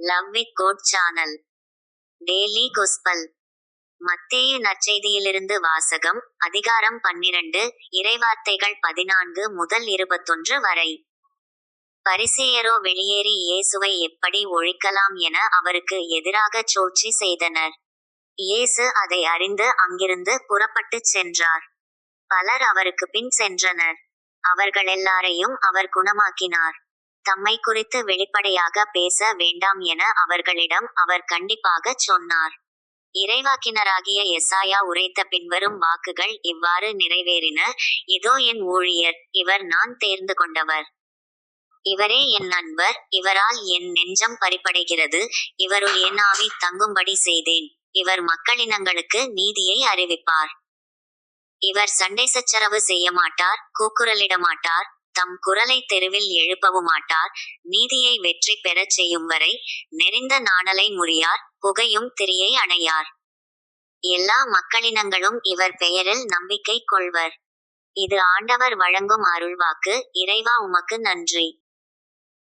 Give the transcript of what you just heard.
Love with God channel. Daily gospel. மத்தேயு நற்செய்தியிலிருந்து வாசகம். அதிகாரம் 12. இறைவார்த்தைகள் 14 முதல் 21 வரை. பரிசேயரோ வெளியேறி இயேசுவை எப்படி ஒழிக்கலாம் என அவருக்கு எதிராகச் சூழ்ச்சி செய்தனர். இயேசு அதை அறிந்து அங்கிருந்து புறப்பட்டுச் சென்றார். பலர் அவருக்கு பின் சென்றனர். அவர்களெல்லாரையும் அவர் குணமாக்கினார். தம்மை குறித்து வெளிப்படையாக பேச வேண்டாம் என அவர்களிடம் அவர் கண்டிப்பாகச் சொன்னார். இறைவாக்கினராகிய எசாயா உரைத்த பின்வரும் வாக்குகள் இவ்வாறு நிறைவேறின. இதோ என் ஊழியர், இவர் நான் தேர்ந்து கொண்டவர். இவரே என் நண்பர், இவரால் என் நெஞ்சம் பறிபடைகிறது. இவருள் என் ஆவி தங்கும்படி செய்தேன். இவர் மக்களினங்களுக்கு நீதியை அறிவிப்பார். இவர் சண்டை சச்சரவு செய்ய மாட்டார், கூக்குரலிடமாட்டார், தம் குரலை தெருவில் எழுப்பவுமாட்டார். நீதியை வெற்றி பெறச் செய்யும் வரை நெரிந்த நாணலை முறியார், புகையும் திரியை அணையார். எல்லா மக்களினங்களும் இவர் பெயரில் நம்பிக்கை கொள்வர். இது ஆண்டவர் வழங்கும் அருள்வாக்கு. இறைவா, உமக்கு நன்றி.